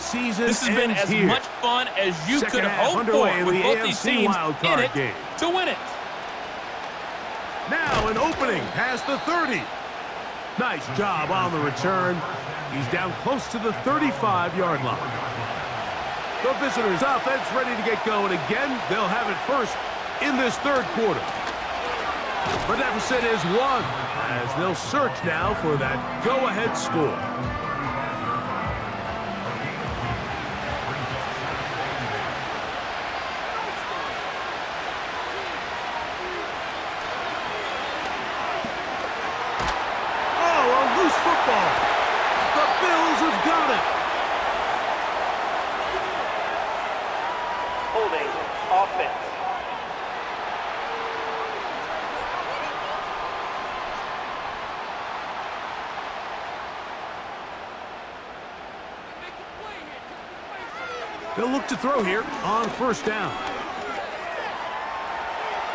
season This has been as much fun as you could hope for with both these teams in it to win it. Now an opening past the 30. Nice job on the return. He's down close to the 35-yard line. The visitors' offense ready to get going again. They'll have it first in this third quarter. The deficit is 1 as they'll search now for that go-ahead score. Football. The Bills have got it. Holding offense. They'll look to throw here on first down.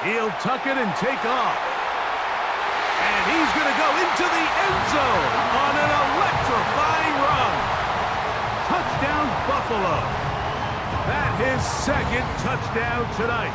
He'll tuck it and take off. And he's going to go into the end zone on an electrifying run. Touchdown, Buffalo. That's his second touchdown tonight.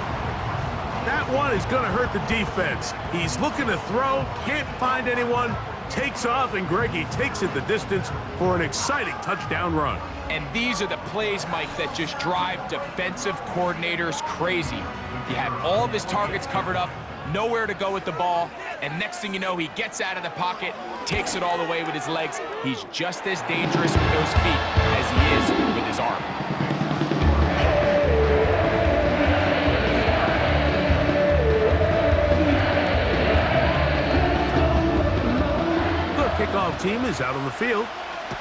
That one is going to hurt the defense. He's looking to throw, can't find anyone, takes off, and Greggy takes it the distance for an exciting touchdown run. And these are the plays, Mike, that just drive defensive coordinators crazy. You have all of his targets covered up, nowhere to go with the ball, and next thing you know, he gets out of the pocket, takes it all the way with his legs. He's just as dangerous with those feet as he is with his arm. The kickoff team is out on the field,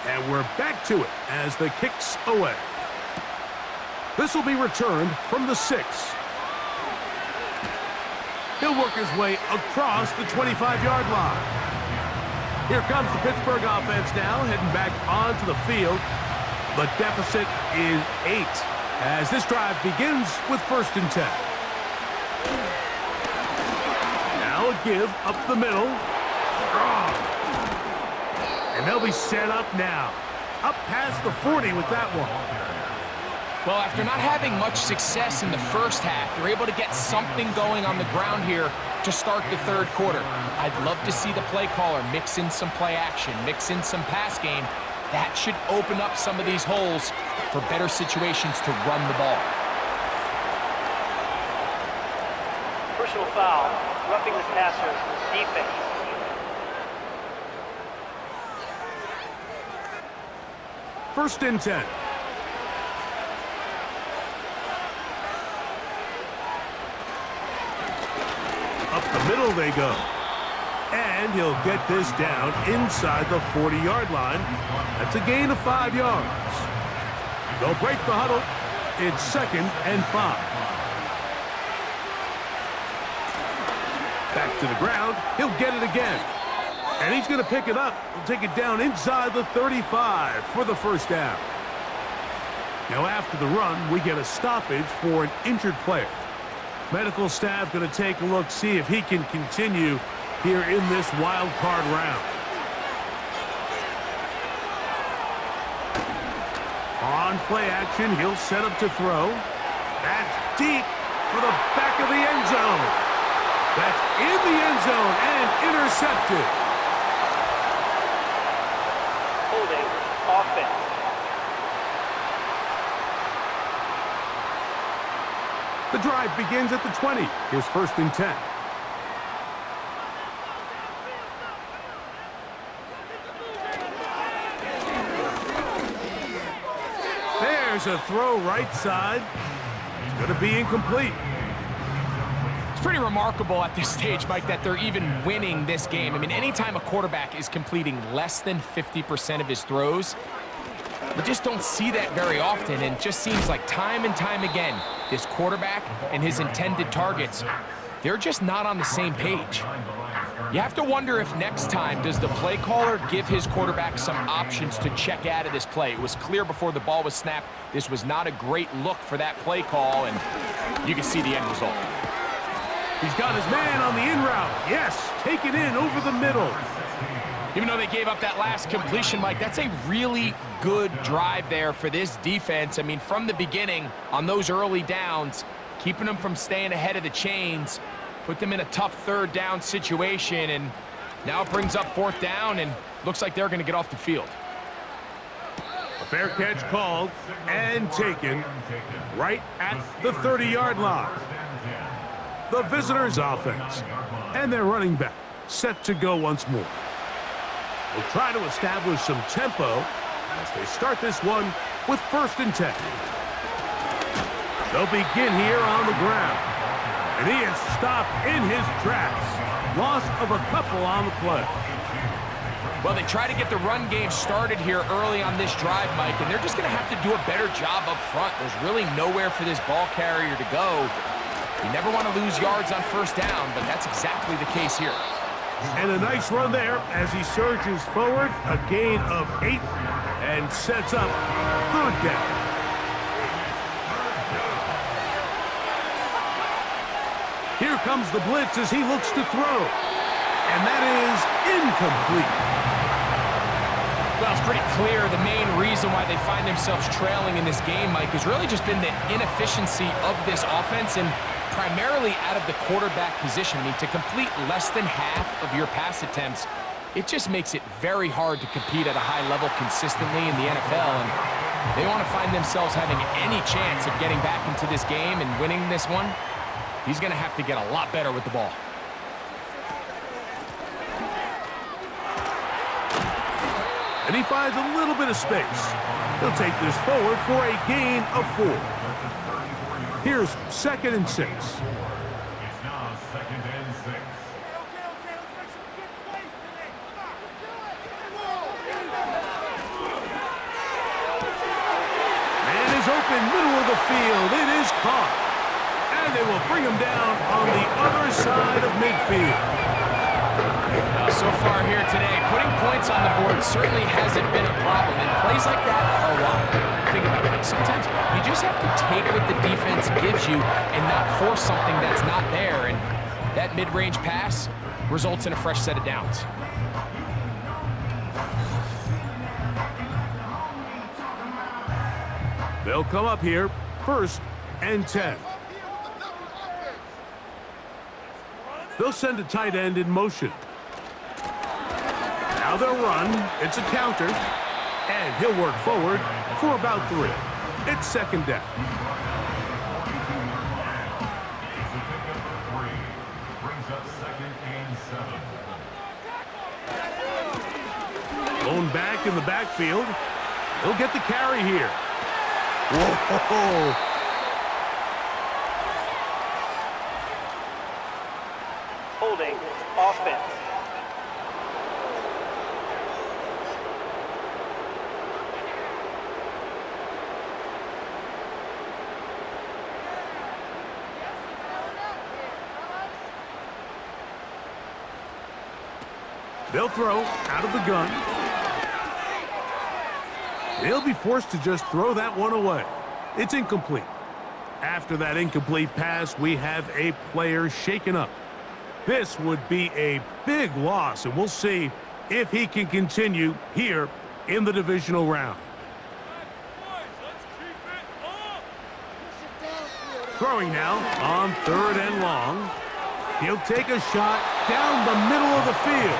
and we're back to it as the kick's away. This will be returned from the 6. He'll work his way across the 25-yard line. Here comes the Pittsburgh offense now, heading back onto the field. The deficit is 8 as this drive begins with 1st and 10. Now a give up the middle. And they'll be set up now. Up past the 40 with that one. Well, after not having much success in the first half, they're able to get something going on the ground here to start the third quarter. I'd love to see the play caller mix in some play action, mix in some pass game. That should open up some of these holes for better situations to run the ball. Personal foul, roughing the passer, defense. First and 10. Up the middle they go. And he'll get this down inside the 40-yard line. That's a gain of 5 yards. They'll break the huddle. It's 2nd and 5. Back to the ground. He'll get it again. And he's going to pick it up. He'll take it down inside the 35 for the first down. Now after the run, we get a stoppage for an injured player. Medical staff going to take a look, see if he can continue here in this wild card round. On play action, he'll set up to throw. That's deep for the back of the end zone. That's in the end zone and intercepted. Holding offense. The drive begins at the 20. Here's 1st and 10. There's a throw right side. It's going to be incomplete. It's pretty remarkable at this stage, Mike, that they're even winning this game. I mean, anytime a quarterback is completing less than 50% of his throws, we just don't see that very often, and it just seems like time and time again, this quarterback and his intended targets, they're just not on the same page. You have to wonder if next time, does the play caller give his quarterback some options to check out of this play? It was clear before the ball was snapped, this was not a great look for that play call, and you can see the end result. He's got his man on the in route. Yes, take it in over the middle. Even though they gave up that last completion, Mike, that's a really good drive there for this defense. I mean, from the beginning, on those early downs, keeping them from staying ahead of the chains, put them in a tough third down situation, and now it brings up fourth down, and looks like they're going to get off the field. A fair catch called and taken right at the 30-yard line. The visitors' offense and their running back set to go once more. Will try to establish some tempo as they start this one with 1st and 10. They'll begin here on the ground. And he is stopped in his tracks. Loss of a couple on the play. Well, they try to get the run game started here early on this drive, Mike, and they're just going to have to do a better job up front. There's really nowhere for this ball carrier to go. You never want to lose yards on 1st down, but that's exactly the case here. And a nice run there as he surges forward, a gain of 8, and sets up 3rd down. Here comes the blitz as he looks to throw. And that is incomplete. Well, it's pretty clear the main reason why they find themselves trailing in this game, Mike, has really just been the inefficiency of this offense and primarily out of the quarterback position. I mean, to complete less than half of your pass attempts, it just makes it very hard to compete at a high level consistently in the NFL. And if they want to find themselves having any chance of getting back into this game and winning this one, he's going to have to get a lot better with the ball. And he finds a little bit of space. He'll take this forward for a gain of 4. Here's 2nd and 6. It's now 2nd and 6. Man is open, middle of the field. It is caught. And they will bring him down on the other side of midfield. So far here today, putting points on the board certainly hasn't been a problem, and plays like that are a lot. Think about it, like sometimes you just have to take what the defense gives you and not force something that's not there, and that mid-range pass results in a fresh set of downs. They'll come up here, 1st and 10. They'll send a tight end in motion. Now they'll run. It's a counter. And he'll work forward for about 3. It's 2nd down. Brings up 2nd and 7. Blown back in the backfield. He'll get the carry here. Whoa! Holding. Offense. They'll throw out of the gun. They'll be forced to just throw that one away. It's incomplete. After that incomplete pass, we have a player shaken up. This would be a big loss, and we'll see if he can continue here in the divisional round. Throwing now on 3rd and long. He'll take a shot down the middle of the field.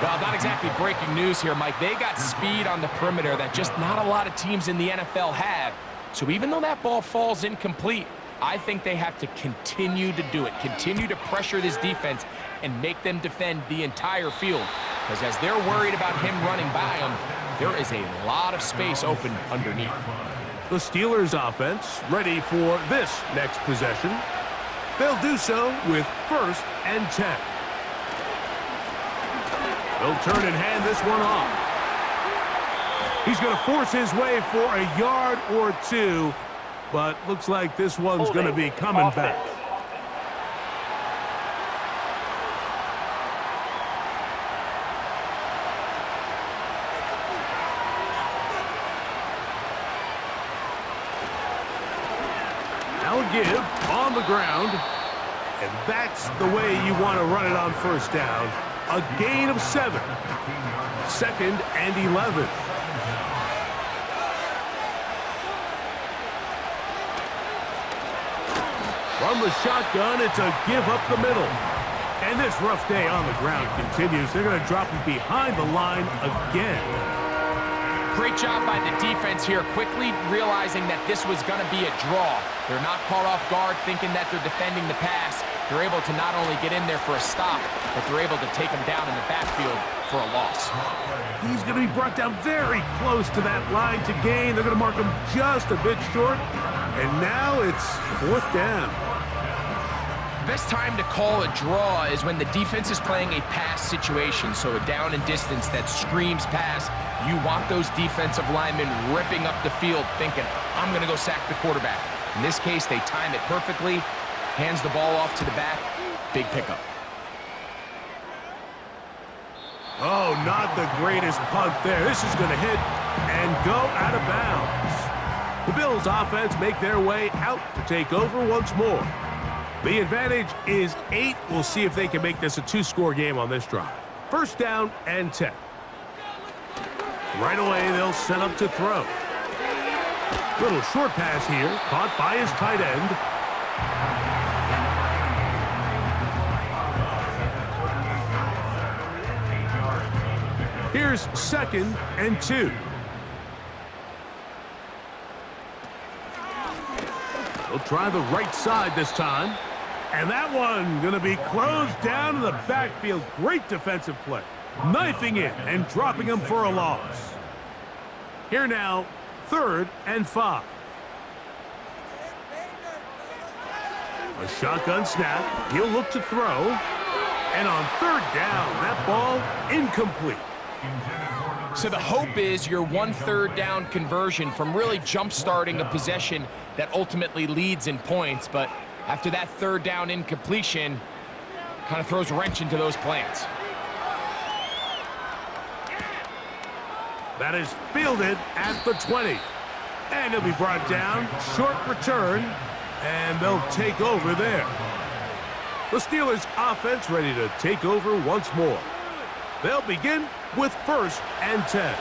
Well, not exactly breaking news here, Mike. They got speed on the perimeter that just not a lot of teams in the NFL have. So even though that ball falls incomplete, I think they have to continue to do it, continue to pressure this defense and make them defend the entire field. Because as they're worried about him running by them, there is a lot of space open underneath. The Steelers' offense ready for this next possession. They'll do so with 1st and 10. They'll turn and hand this one off. He's going to force his way for a yard or 2, but looks like this one's going to be coming back. Now give on the ground, and that's the way you want to run it on 1st down. a gain of 7. 2nd and 11. From the shotgun, it's a give up the middle. And this rough day on the ground continues. They're going to drop him behind the line again. Great job by the defense here, quickly realizing that this was going to be a draw. They're not caught off guard thinking that they're defending the pass. They're able to not only get in there for a stop, but they're able to take him down in the backfield for a loss. He's going to be brought down very close to that line to gain. They're going to mark him just a bit short. And now it's 4th down. The best time to call a draw is when the defense is playing a pass situation, so a down and distance that screams pass. You want those defensive linemen ripping up the field thinking, I'm going to go sack the quarterback. In this case, they time it perfectly, hands the ball off to the back, big pickup. Oh, not the greatest punt there. This is going to hit and go out of bounds. The Bills offense make their way out to take over once more. The advantage is 8. We'll see if they can make this a 2-score game on this drive. 1st down and 10. Right away, they'll set up to throw. Little short pass here, caught by his tight end. Here's 2nd and 2. They'll try the right side this time. And that one going to be closed down in the backfield. Great defensive play. Knifing in and dropping him for a loss. Here now, 3rd and 5. A shotgun snap. He'll look to throw. And on 3rd down, that ball incomplete. So the hope is your 1/3 down conversion from really jump-starting a possession that ultimately leads in points. But after that 3rd down incompletion, kind of throws a wrench into those plans. That is fielded at the 20. And he'll be brought down. Short return. And they'll take over there. The Steelers offense ready to take over once more. They'll begin with 1st and 10.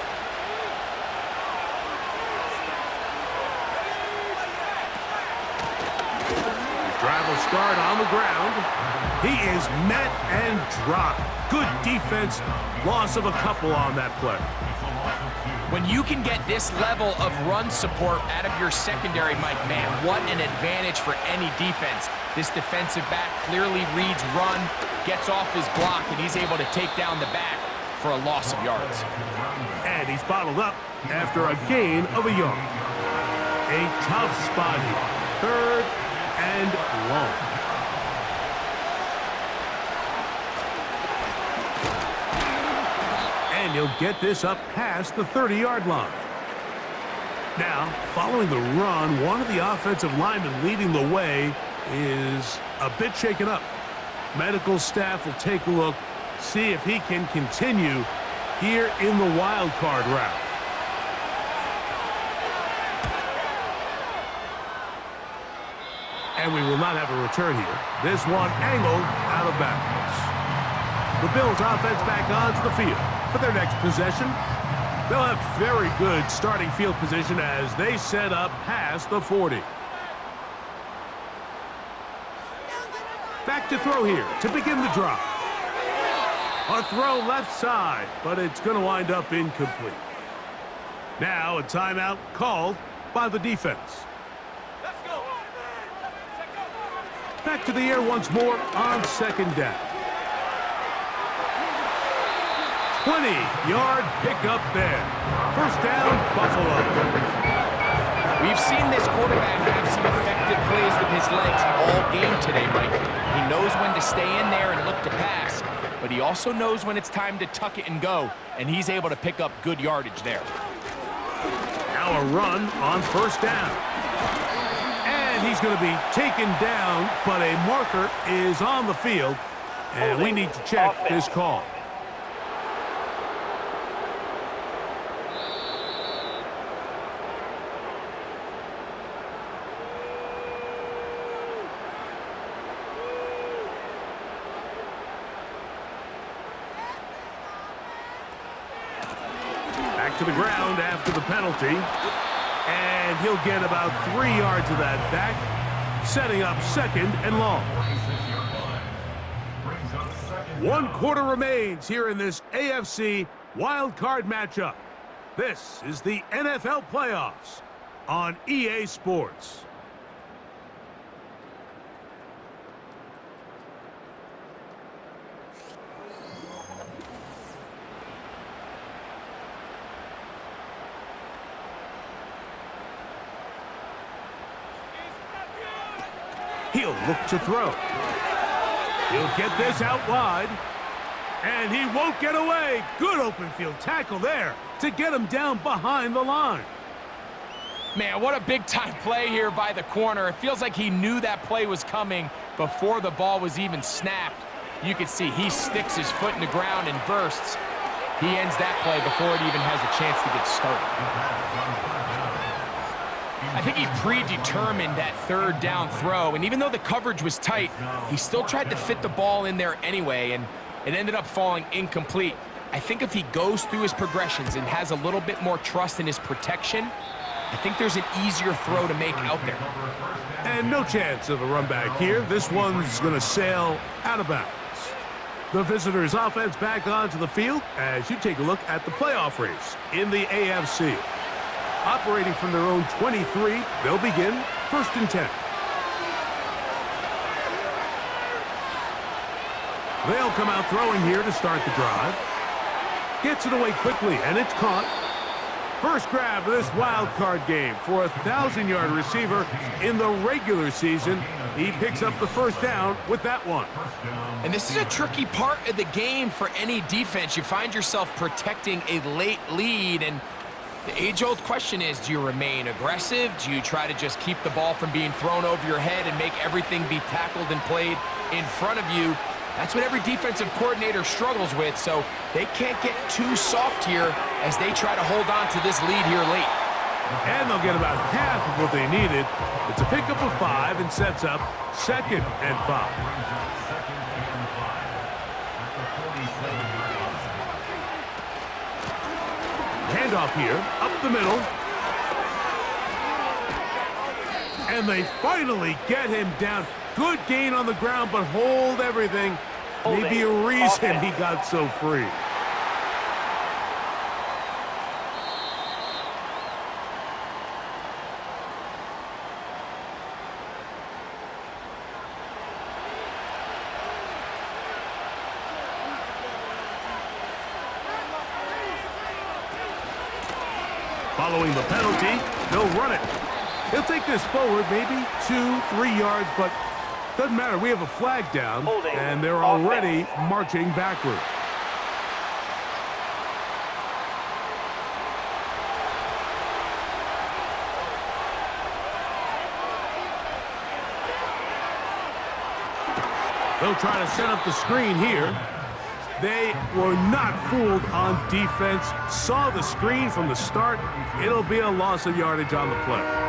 Drive will start on the ground. He is met and dropped. Good defense. Loss of a couple on that play. When you can get this level of run support out of your secondary, Mike, man, what an advantage for any defense. This defensive back clearly reads run, gets off his block, and he's able to take down the back for a loss of yards. And he's bottled up after a gain of a yard. A tough spot here. 3rd and long. And he'll get this up past the 30-yard line. Now, following the run, one of the offensive linemen leading the way is a bit shaken up. Medical staff will take a look, see if he can continue here in the wild card route. And we will not have a return here. This one angled out of bounds. The Bills offense back onto the field for their next possession. They'll have very good starting field position as they set up past the 40. Back to throw here to begin the drive. A throw left side, but it's going to wind up incomplete. Now a timeout called by the defense. Back to the air once more on 2nd down. 20-yard pickup there. 1st down, Buffalo. We've seen this quarterback have some effective plays with his legs all game today, Mike. He knows when to stay in there and look to pass, but he also knows when it's time to tuck it and go, and he's able to pick up good yardage there. Now a run on 1st down. And he's going to be taken down, but a marker is on the field, and we need to check this call. to the ground after the penalty. And he'll get about 3 yards of that back, setting up 2nd and long. 1 quarter remains here in this AFC wild card matchup. This is the NFL playoffs on EA Sports. He'll look to throw. He'll get this out wide. And he won't get away. Good open field tackle there to get him down behind the line. Man, what a big-time play here by the corner. It feels like he knew that play was coming before the ball was even snapped. You can see he sticks his foot in the ground and bursts. He ends that play before it even has a chance to get started. I think he predetermined that 3rd down throw, and even though the coverage was tight, he still tried to fit the ball in there anyway, and it ended up falling incomplete. I think if he goes through his progressions and has a little bit more trust in his protection, I think there's an easier throw to make out there. And no chance of a run back here. This one's going to sail out of bounds. The visitors' offense back onto the field as you take a look at the playoff race in the AFC. Operating from their own 23, they'll begin 1st and 10. They'll come out throwing here to start the drive. Gets it away quickly, and it's caught. First grab of this wild card game for a 1,000-yard receiver in the regular season. He picks up the 1st down with that one. And this is a tricky part of the game for any defense. You find yourself protecting a late lead, and the age-old question is, do you remain aggressive? Do you try to just keep the ball from being thrown over your head and make everything be tackled and played in front of you? That's what every defensive coordinator struggles with, so they can't get too soft here as they try to hold on to this lead here late. And they'll get about half of what they needed. It's a pickup of 5 and sets up 2nd and 5. Handoff here, up the middle. And they finally get him down. Good gain on the ground, but hold everything. Maybe a reason he got so free. Following the penalty, they'll run it. He'll take this forward, maybe 2-3 yards, but doesn't matter. We have a flag down, and they're already marching backward. They'll try to set up the screen here. They were not fooled on defense. Saw the screen from the start. It'll be a loss of yardage on the play.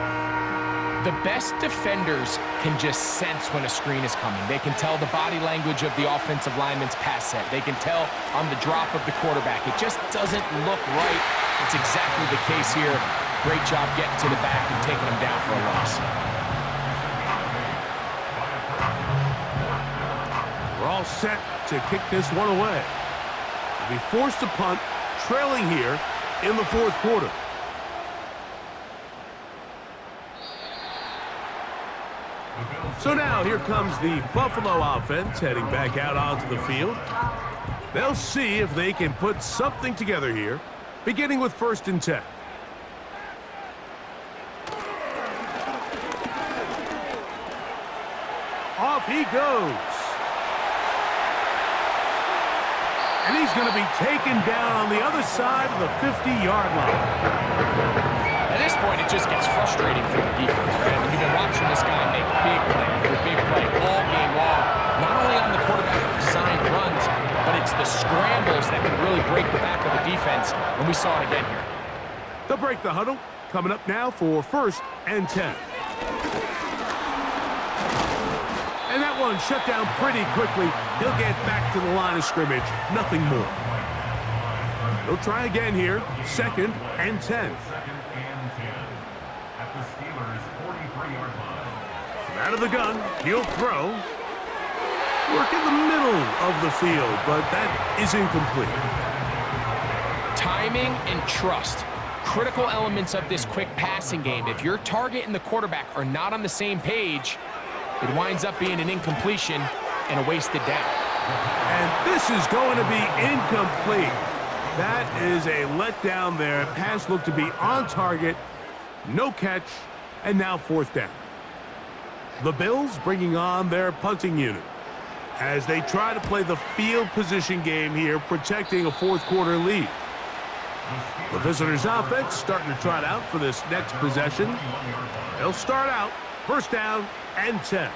The best defenders can just sense when a screen is coming. They can tell the body language of the offensive lineman's pass set. They can tell on the drop of the quarterback. It just doesn't look right. It's exactly the case here. Great job getting to the back and taking them down for a loss. We're all set to kick this one away. They'll be forced to punt, trailing here in the 4th quarter. So now here comes the Buffalo offense heading back out onto the field. They'll see if they can put something together here, beginning with 1st and 10. Off he goes. And he's going to be taken down on the other side of the 50-yard line. At this point, it just gets frustrating for the defense, right? I mean, you've been watching this guy make big play after big play all game long, not only on the quarterback designed runs, but it's the scrambles that can really break the back of the defense, and we saw it again here. They'll break the huddle. Coming up now for 1st and 10. And that one shut down pretty quickly. He'll get back to the line of scrimmage. Nothing more. He'll try again here. 2nd and 10. 2nd and 10. At the Steelers' 43-yard line. From out of the gun, he'll throw. Work in the middle of the field, but that is incomplete. Timing and trust. Critical elements of this quick passing game. If your target and the quarterback are not on the same page, it winds up being an incompletion and a wasted down. And this is going to be incomplete. That is a letdown there. Pass looked to be on target, no catch, and now 4th down. The Bills bringing on their punting unit as they try to play the field position game here, protecting a 4th quarter lead. The visitors' offense starting to trot out for this next possession. They'll start out 1st down and 10.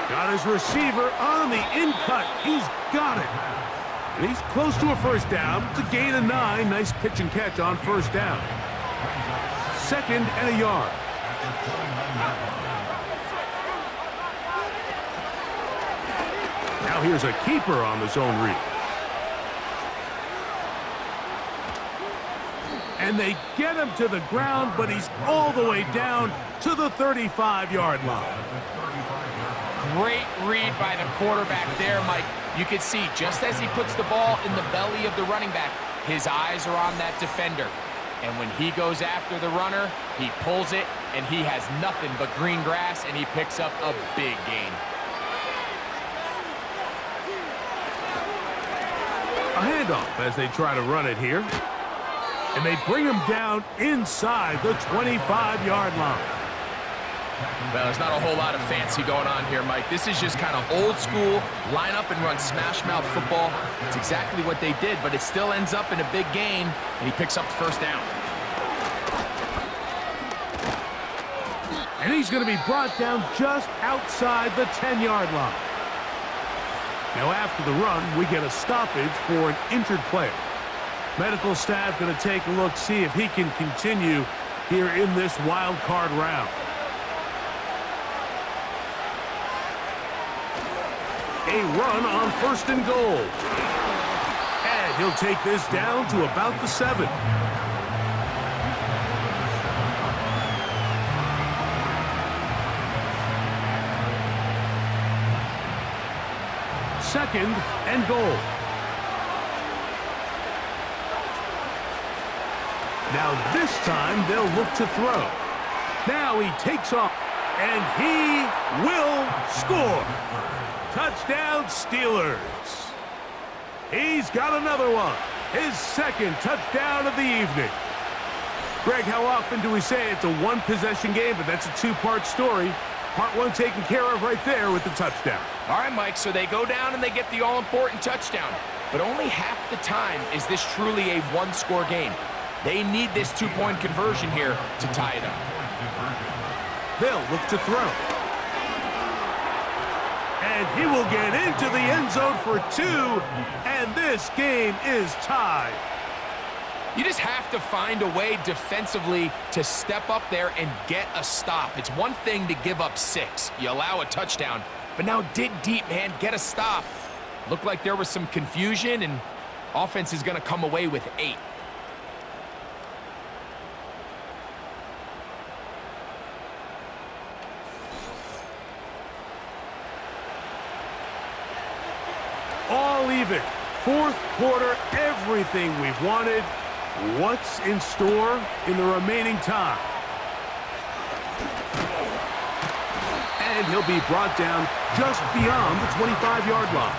Got his receiver on the in-cut. He's got it. And he's close to a 1st down. It's a gain of 9. Nice pitch and catch on 1st down. 2nd and a yard. Now here's a keeper on the zone read. And they get him to the ground, but he's all the way down to the 35-yard line. Great read by the quarterback there, Mike. You can see just as he puts the ball in the belly of the running back, his eyes are on that defender. And when he goes after the runner, he pulls it, and he has nothing but green grass, and he picks up a big gain. A handoff as they try to run it here. And they bring him down inside the 25-yard line. Well, there's not a whole lot of fancy going on here, Mike. This is just kind of old school, line up and run smash mouth football. It's exactly what they did, but it still ends up in a big gain, and he picks up the 1st down. And he's going to be brought down just outside the 10-yard line. Now after the run, we get a stoppage for an injured player. Medical staff going to take a look, see if he can continue here in this wild card round. A run on 1st and goal. And he'll take this down to about the 7. Second and goal. Now this time they'll look to throw. Now he takes off, and he will score. Touchdown, Steelers. He's got another one. His 2nd touchdown of the evening. Greg, how often do we say it's a one-possession game, but that's a 2-part story? Part 1 taken care of right there with the touchdown. All right, Mike, so they go down and they get the all-important touchdown. But only half the time is this truly a one-score game. They need this 2-point conversion here to tie it up. They'll look to throw. And he will get into the end zone for 2, and this game is tied. You just have to find a way defensively to step up there and get a stop. It's one thing to give up 6. You allow a touchdown, but now dig deep, man. Get a stop. Looked like there was some confusion, and offense is going to come away with 8. All even. 4th quarter, everything we've wanted. What's in store in the remaining time? And he'll be brought down just beyond the 25-yard line.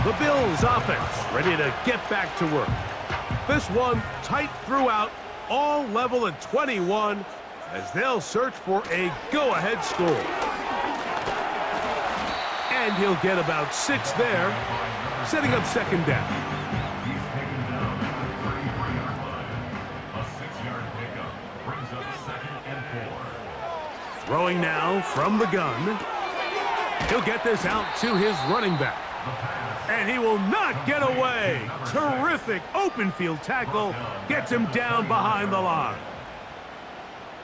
The Bills offense ready to get back to work. This one tight throughout, all level at 21 as they'll search for a go-ahead score. And he'll get about 6 there, setting up 2nd down. He's taken down at the 33-yard line. A 6-yard pickup brings up 2nd and 4. Throwing now from the gun. He'll get this out to his running back. And he will not get away. Terrific open field tackle. Gets him down behind the line.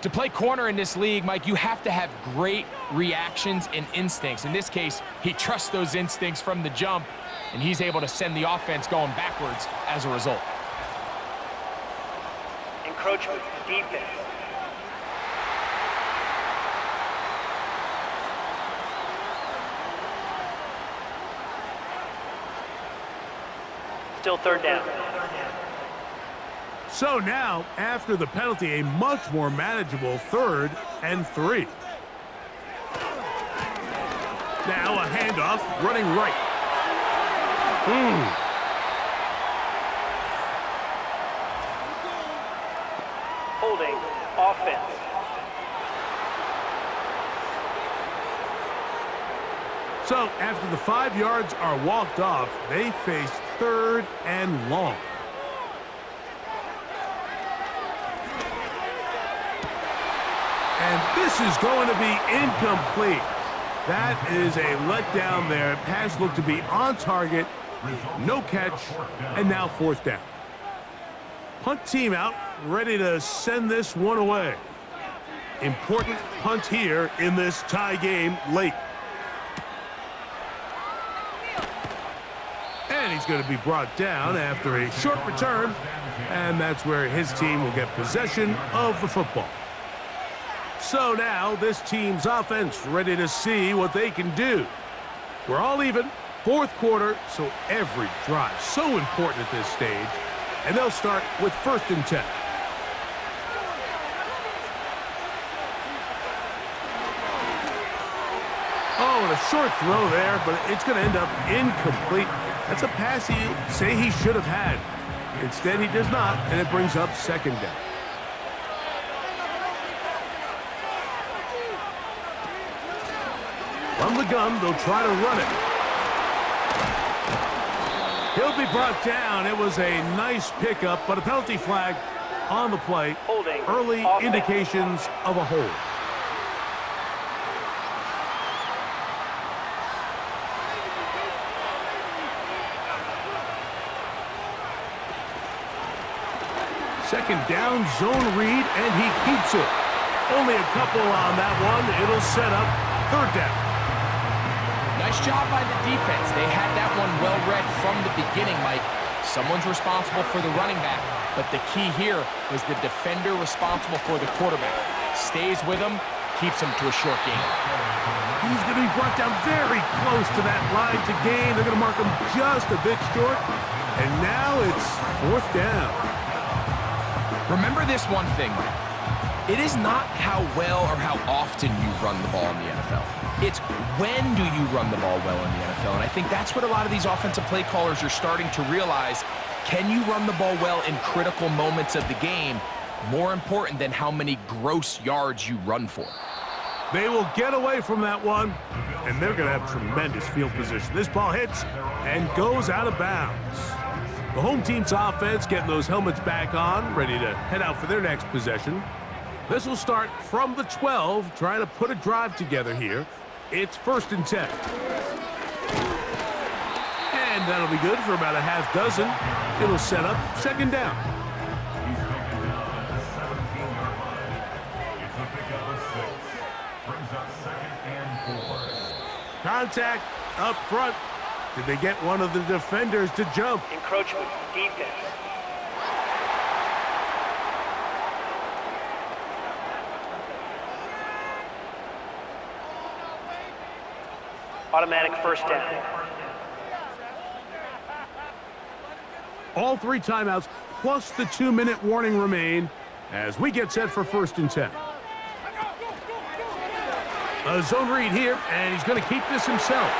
To play corner in this league, Mike, you have to have great reactions and instincts. In this case, he trusts those instincts from the jump, and he's able to send the offense going backwards as a result. Encroachment, defense. Still third down. So now, after the penalty, a much more manageable 3rd and 3. Now a handoff, running right. Holding, offense. So after the 5 yards are walked off, they face 3rd and long. And this is going to be incomplete. That is a letdown there. Pass looked to be on target, no catch, and now 4th down. Punt team out, ready to send this one away. Important punt here in this tie game late. And he's going to be brought down after a short return, and that's where his team will get possession of the football. So now this team's offense ready to see what they can do. We're all even, 4th quarter, so every drive so important at this stage. And they'll start with 1st and 10. Oh, and a short throw there, but it's going to end up incomplete. That's a pass he'd say he should have had. Instead, he does not, and it brings up 2nd down. From the gun, they'll try to run it. He'll be brought down. It was a nice pickup, but a penalty flag on the play. Holding. Early Offense. indications of a hold. Second down, zone read, and he keeps it. Only a couple on that one. It'll set up 3rd down. Nice job by the defense. They had that one well read from the beginning, Mike. Someone's responsible for the running back, but the key here is the defender responsible for the quarterback. Stays with him, keeps him to a short gain. He's going to be brought down very close to that line to gain. They're going to mark him just a bit short, and now it's 4th down. Remember this one thing, Mike. It is not how well or how often you run the ball in the NFL. It's when do you run the ball well in the NFL. And I think that's what a lot of these offensive play callers are starting to realize. Can you run the ball well in critical moments of the game? More important than how many gross yards you run for. They will get away from that one, and they're going to have tremendous field position. This ball hits and goes out of bounds. The home team's offense getting those helmets back on, ready to head out for their next possession. This will start from the 12, trying to put a drive together here. It's 1st and 10. And that'll be good for about a half dozen. It'll set up 2nd down. He's taken down at the 17-yard line. It's a pickup of 6. Brings up 2nd and 4. Contact up front. Did they get one of the defenders to jump? Encroachment, defense. Automatic 1st down. All 3 timeouts plus the 2-minute warning remain as we get set for 1st and 10. A zone read here, and he's going to keep this himself.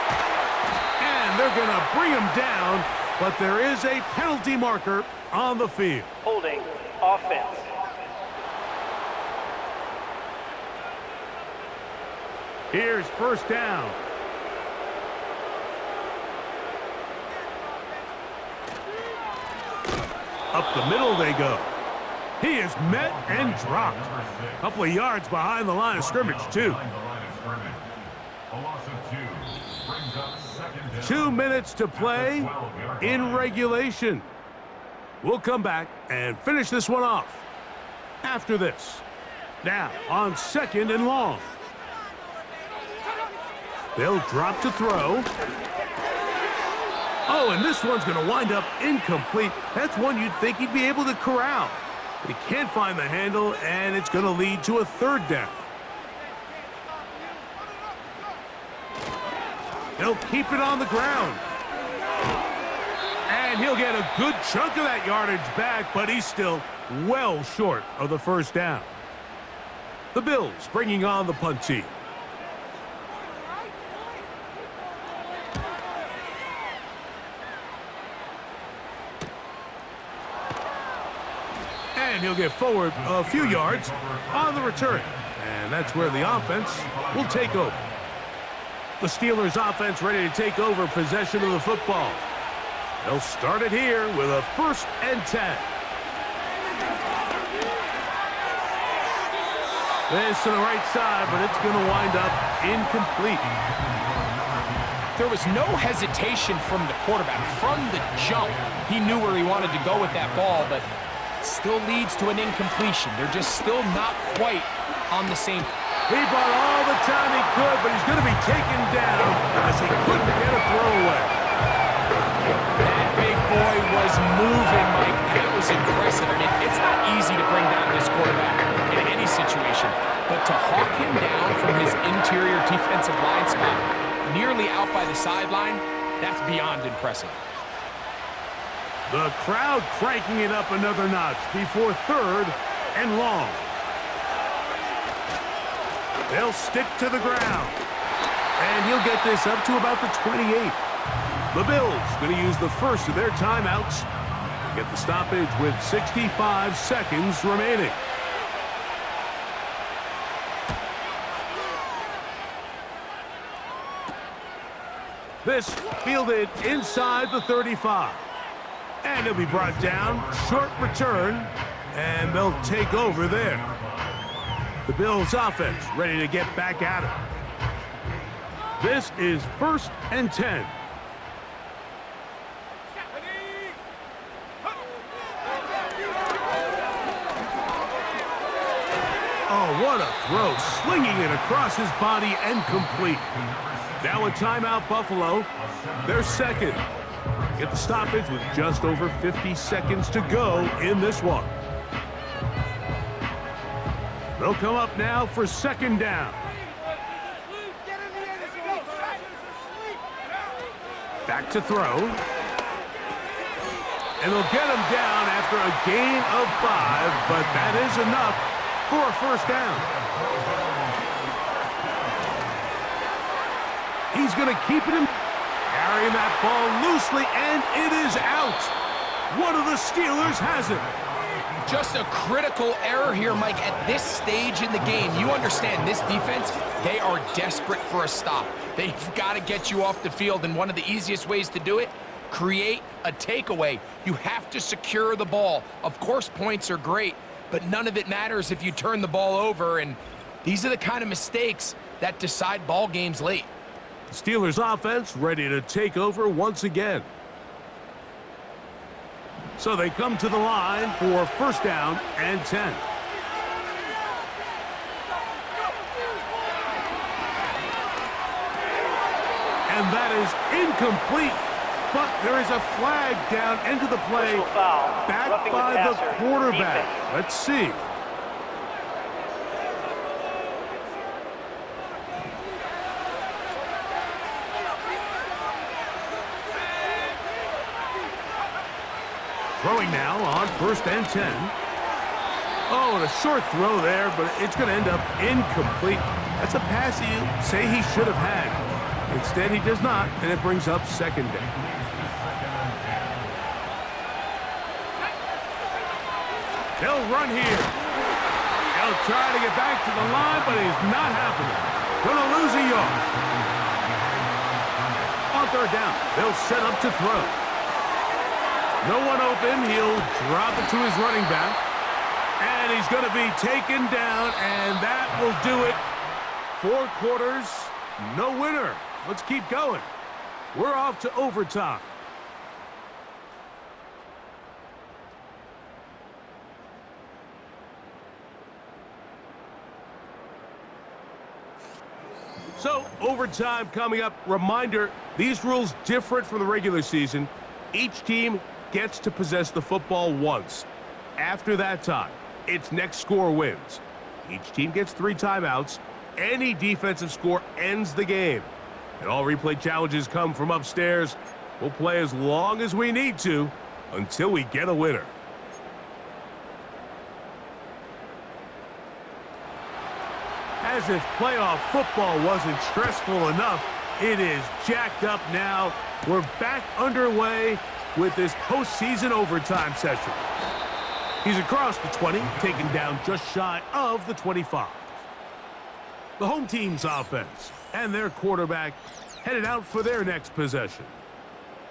And they're going to bring him down, but there is a penalty marker on the field. Holding, offense. Here's 1st down. Up the middle they go. He is met and dropped. A couple of yards behind the line of scrimmage, too. A loss of 2. Brings up second down. 2 minutes to play in regulation. We'll come back and finish this one off after this. Now on 2nd and long. They'll drop to throw. Oh, and this one's going to wind up incomplete. That's one you'd think he'd be able to corral. But he can't find the handle, and it's going to lead to a 3rd down. He'll keep it on the ground. And he'll get a good chunk of that yardage back, but he's still well short of the 1st down. The Bills bringing on the punt team. And he'll get forward a few yards on the return. And that's where the offense will take over. The Steelers offense ready to take over possession of the football. They'll start it here with a 1st and 10. This to the right side, but it's going to wind up incomplete. There was no hesitation from the quarterback. From the jump, he knew where he wanted to go with that ball, but still leads to an incompletion. They're just still not quite on the same. He bought all the time he could, but he's going to be taken down as he couldn't get a throwaway. That big boy was moving, Mike. That was impressive. I mean, it's not easy to bring down this quarterback in any situation, but to hawk him down from his interior defensive line spot, nearly out by the sideline, that's beyond impressive. The crowd cranking it up another notch before 3rd and long. They'll stick to the ground. And he'll get this up to about the 28. The Bills going to use the first of their timeouts. Get the stoppage with 65 seconds remaining. This fielded inside the 35. And he'll be brought down. Short return. And they'll take over there. The Bills offense ready to get back at it. This is 1st and 10. Oh, what a throw. Slinging it across his body and complete. Now a timeout, Buffalo. They're 2nd. Get the stoppage with just over 50 seconds to go in this one. They'll come up now for 2nd down. Back to throw. And they'll get him down after a gain of 5, but that is enough for a 1st down. He's going to keep it in, carrying that ball loosely, and it is out. One of the Steelers has it. Just a critical error here, Mike, at this stage in the game. You understand this defense, they are desperate for a stop. They've got to get you off the field, and one of the easiest ways to do it, create a takeaway. You have to secure the ball. Of course, points are great, but none of it matters if you turn the ball over, and these are the kind of mistakes that decide ball games late. The Steelers offense ready to take over once again. So they come to the line for 1st down and 10. And that is incomplete. But there is a flag down into the play, backed by the quarterback. Let's see. Throwing now on 1st and 10. Oh, and a short throw there, but it's going to end up incomplete. That's a pass you say he should have had. Instead, he does not, and it brings up 2nd down. They'll run here. They'll try to get back to the line, but it's not happening. Going to lose a yard. On 3rd down, they'll set up to throw. No one open. He'll drop it to his running back. And he's going to be taken down, and that will do it. 4 quarters No winner. Let's keep going. We're off to overtime. So, overtime coming up. Reminder, these rules different from the regular season. Each team gets to possess the football once. After that time, its next score wins. Each team gets 3 timeouts. Any defensive score ends the game. And all replay challenges come from upstairs. We'll play as long as we need to until we get a winner. As if playoff football wasn't stressful enough, it is jacked up now. We're back underway with this postseason overtime session. He's across the 20, taken down just shy of the 25. The home team's offense and their quarterback headed out for their next possession.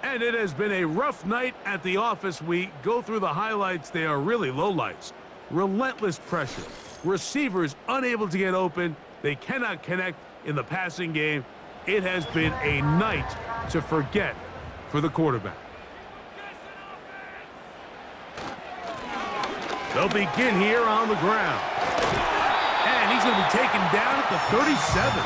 And it has been a rough night at the office. We go through the highlights. They are really lowlights. Relentless pressure. Receivers unable to get open. They cannot connect in the passing game. It has been a night to forget for the quarterback. They'll begin here on the ground. And he's going to be taken down at the 37.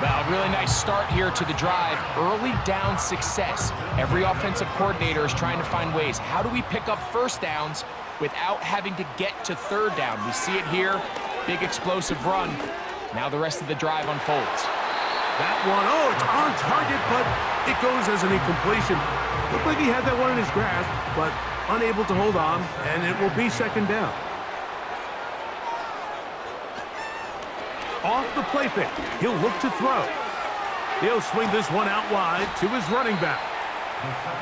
Well, really nice start here to the drive. Early down success. Every offensive coordinator is trying to find ways. How do we pick up first downs without having to get to third down? We see it here. Big explosive run. Now the rest of the drive unfolds. That one, oh, it's on target, but it goes as an incompletion. Looked like he had that one in his grasp, but unable to hold on, and it will be second down. Off the play fake, he'll look to throw. He'll swing this one out wide to his running back.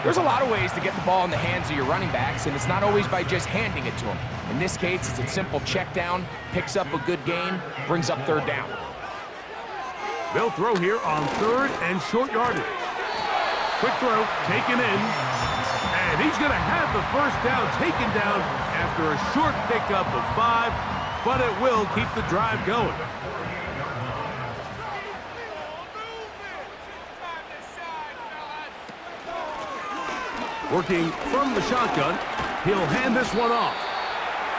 There's a lot of ways to get the ball in the hands of your running backs, and it's not always by just handing it to them. In this case, it's a simple check down, picks up a good gain, brings up third down. They'll throw here on third and short yardage. Quick throw, taken in, and he's going to have the first down taken down after a short pickup of 5, but it will keep the drive going. Working from the shotgun, he'll hand this one off.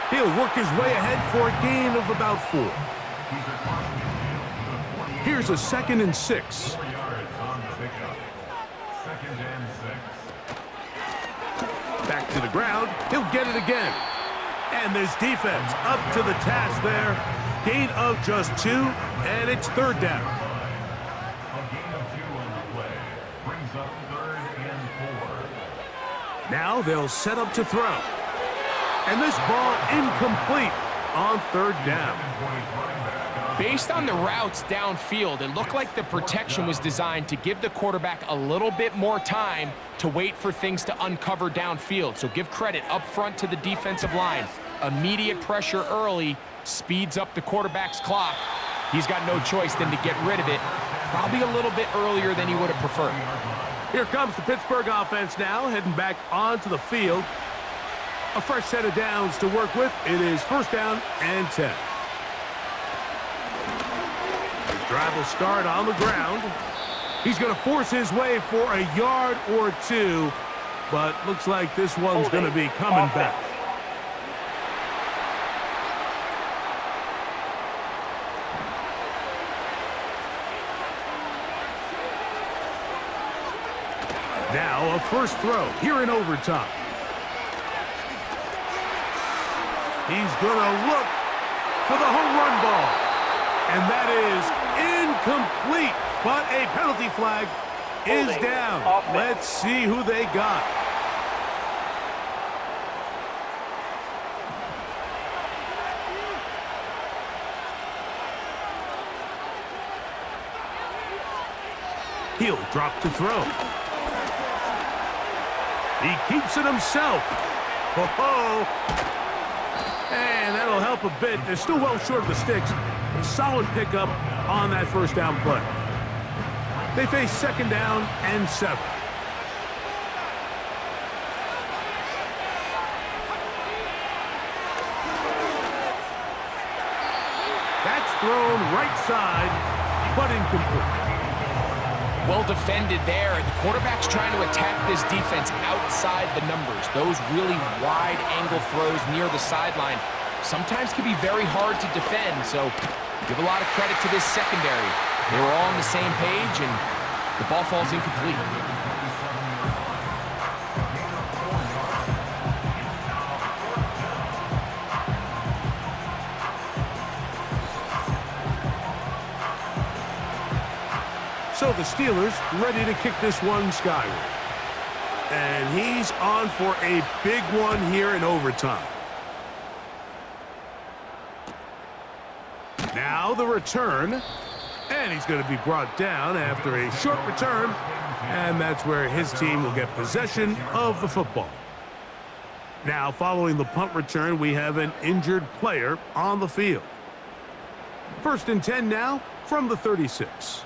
He'll work his way ahead for a gain of about 4. Here's a 2nd and 6. Back to the ground, he'll get it again. And this defense up to the task there. Gain of just 2, and it's third down. Now they'll set up to throw. And this ball incomplete on third down. Based on the routes downfield, it looked like the protection was designed to give the quarterback a little bit more time to wait for things to uncover downfield. So give credit up front to the defensive line. Immediate pressure early speeds up the quarterback's clock. He's got no choice than to get rid of it, probably a little bit earlier than he would have preferred. Here comes the Pittsburgh offense now, heading back onto the field. A fresh set of downs to work with. It is first down and 10. His drive will start on the ground. He's going to force his way for a yard or 2, but looks like this one's going to be coming back. Now a first throw here in overtime. He's going to look for the home run ball. And that is incomplete. But a penalty flag is down. Let's see who they got. He'll drop to throw. He keeps it himself. Ho-ho! And that'll help a bit. They're still well short of the sticks. A solid pickup on that first down play. They face second down and 7. That's thrown right side. but incomplete. Well defended there. The quarterback's trying to attack this defense outside the numbers. Those really wide angle throws near the sideline sometimes can be very hard to defend, so give a lot of credit to this secondary. They were all on the same page, and the ball falls incomplete. So the Steelers ready to kick this one skyward. And he's on for a big one here in overtime. Now the return. And he's going to be brought down after a short return. And that's where his team will get possession of the football. Now, following the punt return, we have an injured player on the field. 1st and 10 now from the 36.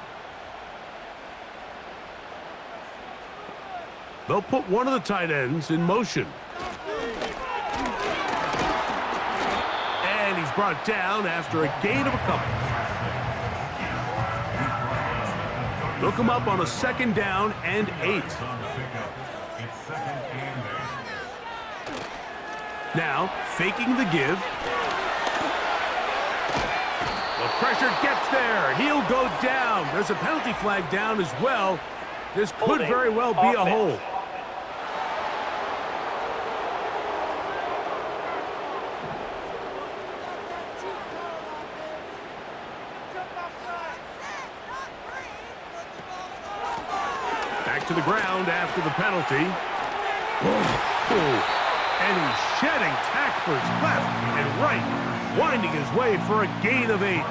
They'll put one of the tight ends in motion. And he's brought down after a gain of a couple. They'll come up on a 2nd down and 8. Now, faking the give. The pressure gets there. He'll go down. There's a penalty flag down as well. This could very well be a hold. Back to the ground after the penalty. And he's shedding tacklers left and right, winding his way for a gain of 8.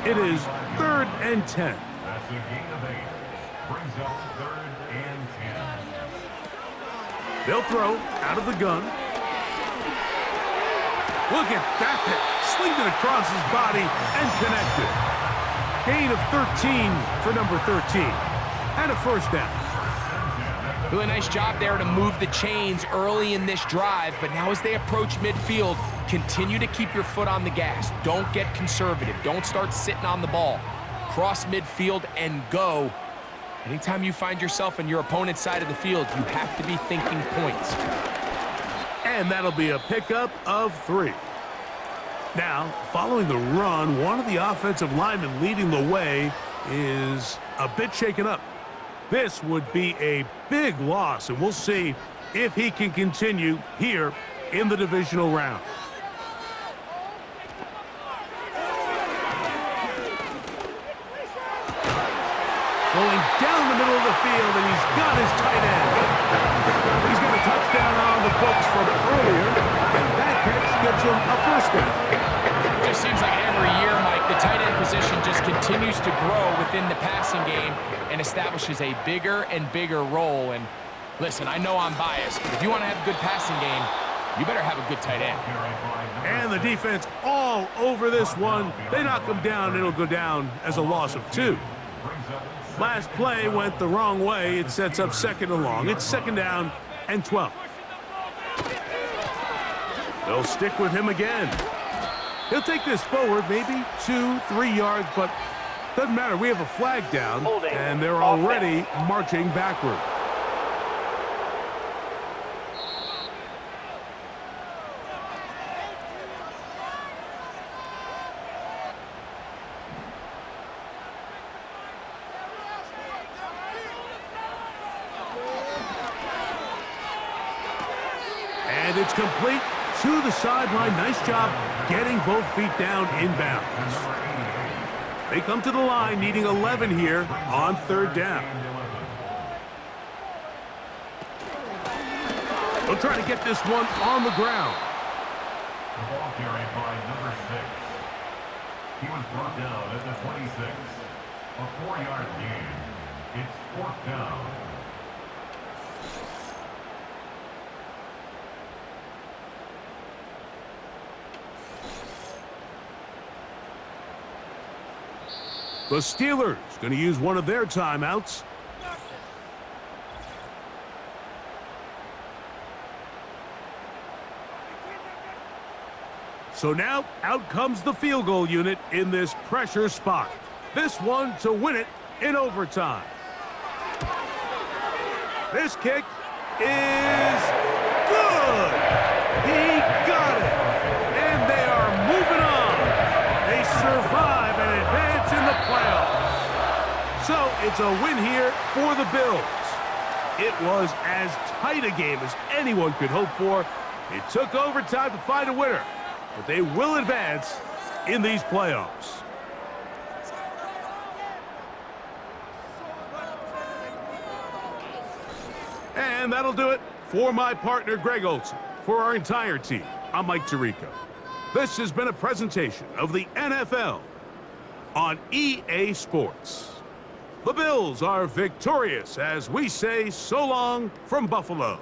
It is 3rd and 10. That's a gain of 8. Brings up 3rd and 10. They'll throw out of the gun. Look at that. Slinged it across his body and connected. Gain of 13 for number 13. And a 1st down. Really nice job there to move the chains early in this drive, but now as they approach midfield, continue to keep your foot on the gas. Don't get conservative. Don't start sitting on the ball. Cross midfield and go. Anytime you find yourself on your opponent's side of the field, you have to be thinking points. And that'll be a pickup of 3. Now, following the run, one of the offensive linemen leading the way is a bit shaken up. This would be a big loss, and we'll see if he can continue here in the divisional round. Going down the middle of the field, and he's got his tight end. He's got a touchdown on the books from earlier, and that catch gets him a 1st down. It just seems like every year, Mike, the tight end position just continues to grow within the passing game and establishes a bigger and bigger role. And listen, I know I'm biased, but if you want to have a good passing game, you better have a good tight end. And the defense all over this one. They knock him down. It'll go down as a loss of 2. Last play went the wrong way. It sets up 2nd and long. It's 2nd down and 12. They'll stick with him again. He'll take this forward, maybe 2-3 yards, but doesn't matter. We have a flag down, and they're already marching backward. And it's complete to the sideline. Nice job getting both feet down inbounds. They come to the line needing 11 here on 3rd down. They'll try to get this one on the ground. The ball carried by number 6. He was brought down at the 26. A 4-yard gain. It's 4th down. The Steelers going to use one of their timeouts. So now out comes the field goal unit in this pressure spot. this one to win it in overtime. This kick is good. He got it. And they are moving on. They survive and advance in the playoffs. So it's a win here for the Bills. It was as tight a game as anyone could hope for. It took overtime to find a winner, but they will advance in these playoffs. And that'll do it for my partner, Greg Olson. For our entire team, I'm Mike Tirico. This has been a presentation of the NFL on EA Sports. The Bills are victorious as we say so long from Buffalo.